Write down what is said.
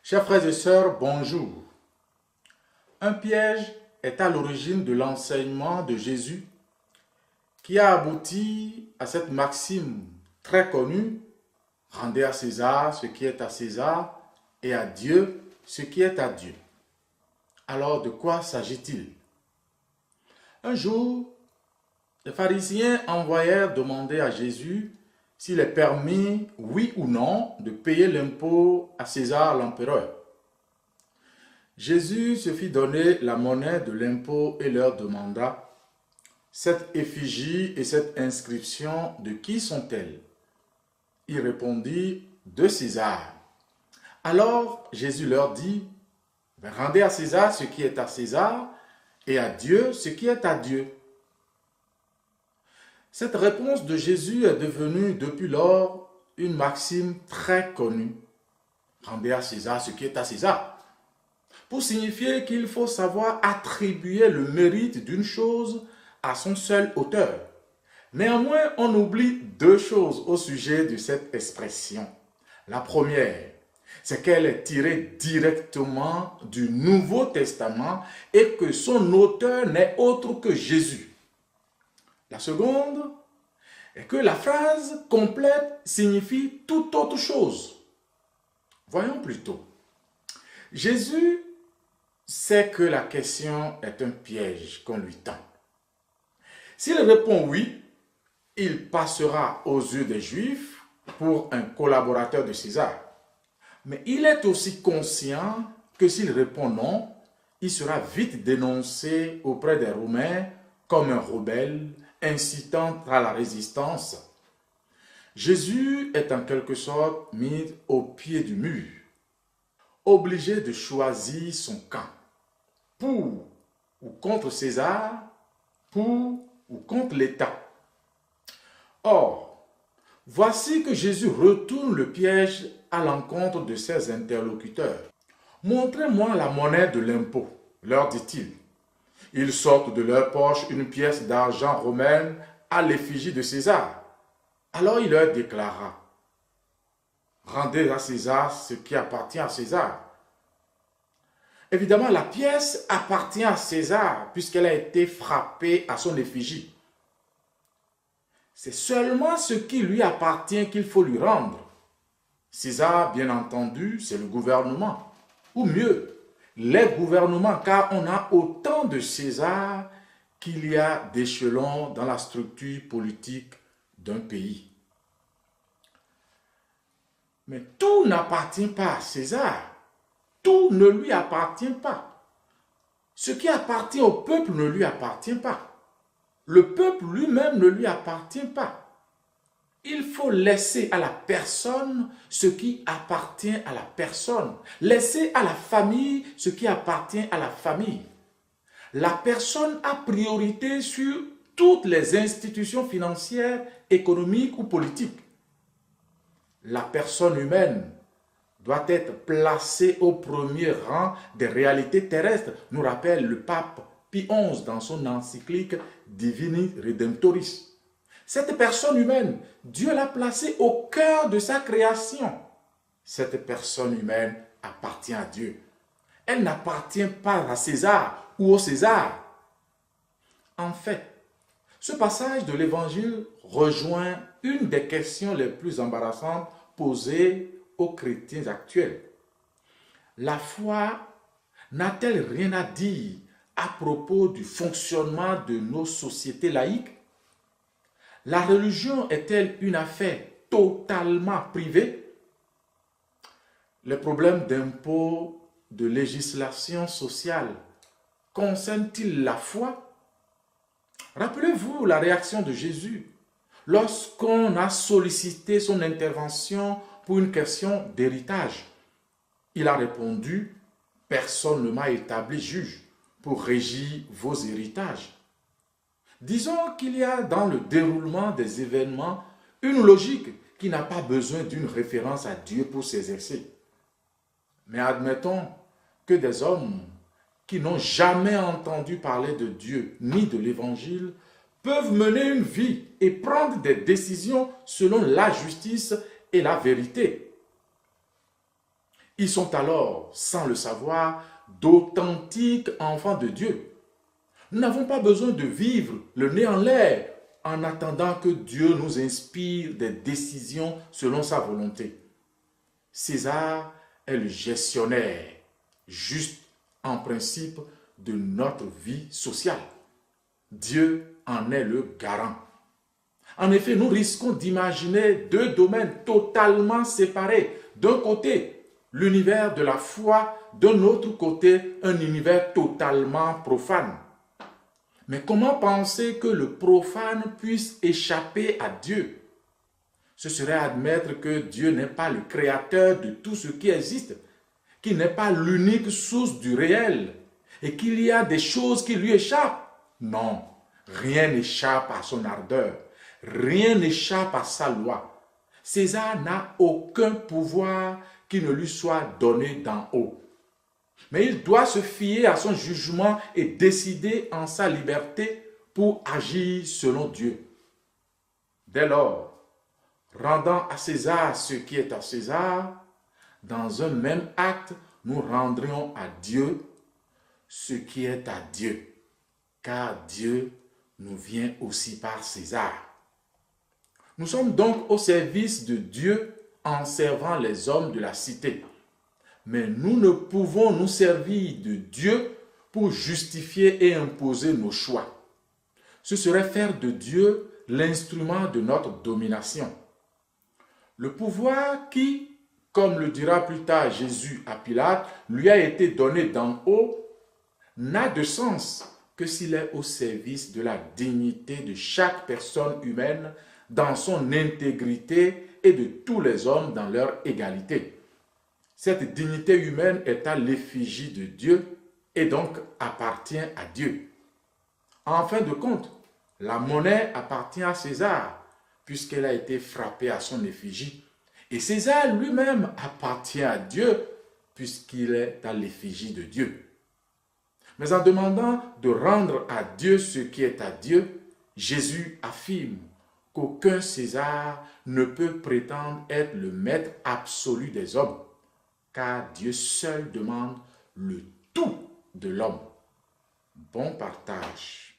Chers frères et sœurs, bonjour. Un piège est à l'origine de l'enseignement de Jésus qui a abouti à cette maxime très connue: rendez à César ce qui est à César et à Dieu ce qui est à Dieu. Alors, de quoi s'agit-il? Un jour, les pharisiens envoyèrent demander à Jésus s'il est permis, oui ou non, de payer l'impôt à César l'empereur. Jésus se fit donner la monnaie de l'impôt et leur demanda: cette effigie et cette inscription, de qui sont-elles? Ils répondirent: de César. Alors Jésus leur dit: rendez à César ce qui est à César et à Dieu ce qui est à Dieu. Cette réponse de Jésus est devenue depuis lors une maxime très connue. Rendez à César ce qui est à César, pour signifier qu'il faut savoir attribuer le mérite d'une chose à son seul auteur. Néanmoins, on oublie deux choses au sujet de cette expression. La première, c'est qu'elle est tirée directement du Nouveau Testament et que son auteur n'est autre que Jésus. La seconde est que la phrase complète signifie tout autre chose. Voyons plutôt. Jésus sait que la question est un piège qu'on lui tend. S'il répond oui, il passera aux yeux des Juifs pour un collaborateur de César. Mais il est aussi conscient que s'il répond non, il sera vite dénoncé auprès des Romains comme un rebelle incitant à la résistance. Jésus est en quelque sorte mis au pied du mur, obligé de choisir son camp, pour ou contre César, pour ou contre l'État. Or, voici que Jésus retourne le piège à l'encontre de ses interlocuteurs. Montrez-moi la monnaie de l'impôt, leur dit-il. Ils sortent de leur poche une pièce d'argent romaine à l'effigie de César. Alors il leur déclara: rendez à César ce qui appartient à César. Évidemment, la pièce appartient à César puisqu'elle a été frappée à son effigie. C'est seulement ce qui lui appartient qu'il faut lui rendre. César, bien entendu, c'est le gouvernement. Ou mieux, les gouvernements, car on a autant de César qu'il y a d'échelons dans la structure politique d'un pays. Mais tout n'appartient pas à César. Tout ne lui appartient pas. Ce qui appartient au peuple ne lui appartient pas. Le peuple lui-même ne lui appartient pas. Il faut laisser à la personne ce qui appartient à la personne. Laisser à la famille ce qui appartient à la famille. La personne a priorité sur toutes les institutions financières, économiques ou politiques. La personne humaine doit être placée au premier rang des réalités terrestres, nous rappelle le pape Pie XI dans son encyclique Divini Redemptoris. Cette personne humaine, Dieu l'a placée au cœur de sa création. Cette personne humaine appartient à Dieu. Elle n'appartient pas à César ou au César. En fait, ce passage de l'Évangile rejoint une des questions les plus embarrassantes posées aux chrétiens actuels. La foi n'a-t-elle rien à dire à propos du fonctionnement de nos sociétés laïques? La religion est-elle une affaire totalement privée? Les problèmes d'impôts, de législation sociale concernent-ils la foi? Rappelez-vous la réaction de Jésus lorsqu'on a sollicité son intervention pour une question d'héritage. Il a répondu: personne ne m'a établi juge pour régir vos héritages. Disons qu'il y a dans le déroulement des événements une logique qui n'a pas besoin d'une référence à Dieu pour s'exercer. Mais admettons que des hommes qui n'ont jamais entendu parler de Dieu ni de l'Évangile peuvent mener une vie et prendre des décisions selon la justice et la vérité. Ils sont alors, sans le savoir, d'authentiques enfants de Dieu. Nous n'avons pas besoin de vivre le nez en l'air en attendant que Dieu nous inspire des décisions selon sa volonté. César est le gestionnaire, juste en principe, de notre vie sociale. Dieu en est le garant. En effet, nous risquons d'imaginer deux domaines totalement séparés. D'un côté, l'univers de la foi, d'un autre côté, un univers totalement profane. Mais comment penser que le profane puisse échapper à Dieu? Ce serait admettre que Dieu n'est pas le créateur de tout ce qui existe, qu'il n'est pas l'unique source du réel et qu'il y a des choses qui lui échappent. Non, rien n'échappe à son ardeur, rien n'échappe à sa loi. César n'a aucun pouvoir qui ne lui soit donné d'en haut. Mais il doit se fier à son jugement et décider en sa liberté pour agir selon Dieu. Dès lors, rendant à César ce qui est à César, dans un même acte, nous rendrions à Dieu ce qui est à Dieu, car Dieu nous vient aussi par César. Nous sommes donc au service de Dieu en servant les hommes de la cité. Mais nous ne pouvons nous servir de Dieu pour justifier et imposer nos choix. Ce serait faire de Dieu l'instrument de notre domination. Le pouvoir qui, comme le dira plus tard Jésus à Pilate, lui a été donné d'en haut, n'a de sens que s'il est au service de la dignité de chaque personne humaine dans son intégrité et de tous les hommes dans leur égalité. Cette dignité humaine est à l'effigie de Dieu et donc appartient à Dieu. En fin de compte, la monnaie appartient à César puisqu'elle a été frappée à son effigie. Et César lui-même appartient à Dieu puisqu'il est à l'effigie de Dieu. Mais en demandant de rendre à Dieu ce qui est à Dieu, Jésus affirme qu'aucun César ne peut prétendre être le maître absolu des hommes, car Dieu seul demande le tout de l'homme. Bon partage.